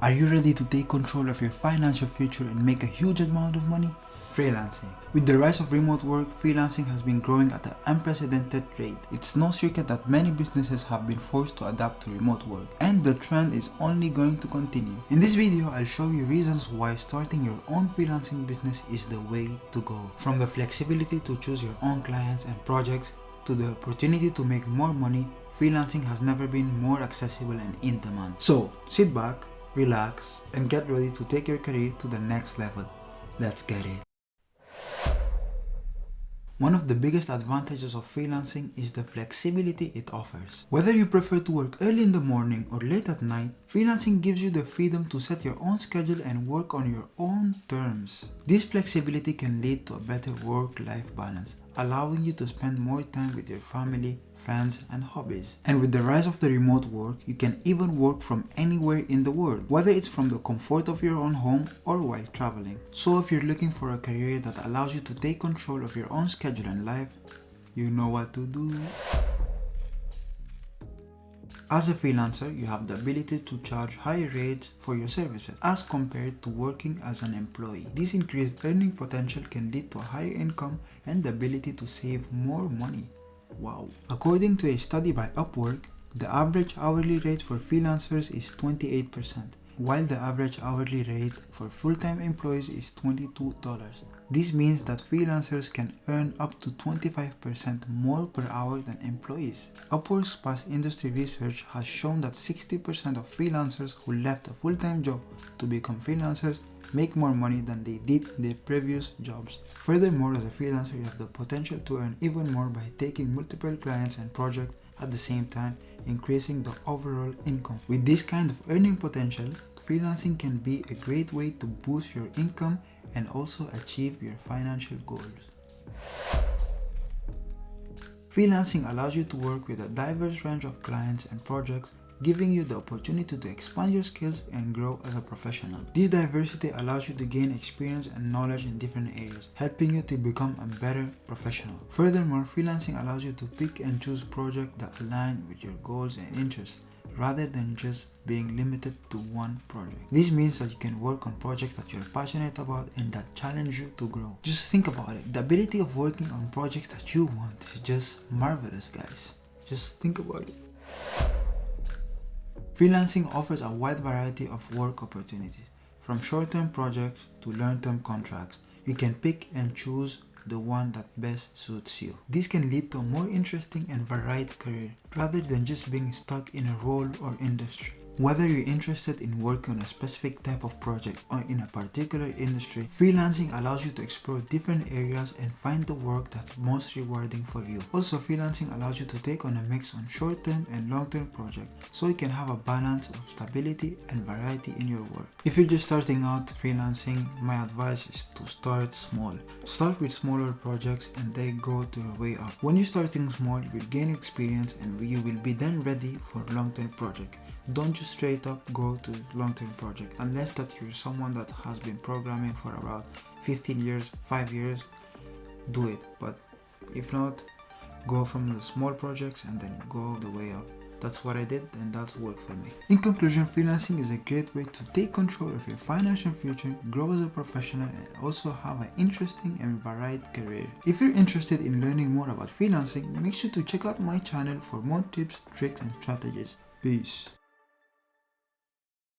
Are you ready to take control of your financial future and make a huge amount of money? Freelancing. With the rise of remote work, freelancing has been growing at an unprecedented rate. It's no secret that many businesses have been forced to adapt to remote work, and the trend is only going to continue. In this video, I'll show you reasons why starting your own freelancing business is the way to go. From the flexibility to choose your own clients and projects, to the opportunity to make more money, freelancing has never been more accessible and in demand. So, sit back, relax, and get ready to take your career to the next level. Let's get it. One of the biggest advantages of freelancing is the flexibility it offers. Whether you prefer to work early in the morning or late at night, freelancing gives you the freedom to set your own schedule and work on your own terms. This flexibility can lead to a better work-life balance, allowing you to spend more time with your family, friends, and hobbies. And with the rise of the remote work, you can even work from anywhere in the world, whether it's from the comfort of your own home or while traveling. So if you're looking for a career that allows you to take control of your own schedule and life, you know what to do. As a freelancer, you have the ability to charge higher rates for your services as compared to working as an employee. This increased earning potential can lead to a higher income and the ability to save more money. Wow. According to a study by Upwork, the average hourly rate for freelancers is 28%, while the average hourly rate for full-time employees is $22. This means that freelancers can earn up to 25% more per hour than employees. Upwork's past industry research has shown that 60% of freelancers who left a full-time job to become freelancers make more money than they did in their previous jobs. Furthermore, as a freelancer, you have the potential to earn even more by taking multiple clients and projects at the same time, increasing the overall income. With this kind of earning potential, freelancing can be a great way to boost your income and also achieve your financial goals. Freelancing allows you to work with a diverse range of clients and projects, giving you the opportunity to expand your skills and grow as a professional. This diversity allows you to gain experience and knowledge in different areas, helping you to become a better professional. Furthermore, freelancing allows you to pick and choose projects that align with your goals and interests, rather than just being limited to one project. This means that you can work on projects that you're passionate about and that challenge you to grow. Just think about it. The ability of working on projects that you want is just marvelous, guys. Just think about it. Freelancing offers a wide variety of work opportunities, from short-term projects to long-term contracts. You can pick and choose the one that best suits you. This can lead to a more interesting and varied career, rather than just being stuck in a role or industry. Whether you're interested in working on a specific type of project or in a particular industry, freelancing allows you to explore different areas and find the work that's most rewarding for you. Also, freelancing allows you to take on a mix on short-term and long-term projects, so you can have a balance of stability and variety in your work. If you're just starting out freelancing, my advice is to start small. Start with smaller projects and then go to your way up. When you're starting small, you will gain experience and you will be then ready for a long-term project. Don't just straight up go to long-term project unless that you're someone that has been programming for about 15 years, 5 years, do it. But if not, go from the small projects and then go the way up. That's what I did and that's worked for me. In conclusion, freelancing is a great way to take control of your financial future, grow as a professional, and also have an interesting and varied career. If you're interested in learning more about freelancing, make sure to check out my channel for more tips, tricks, and strategies. Peace.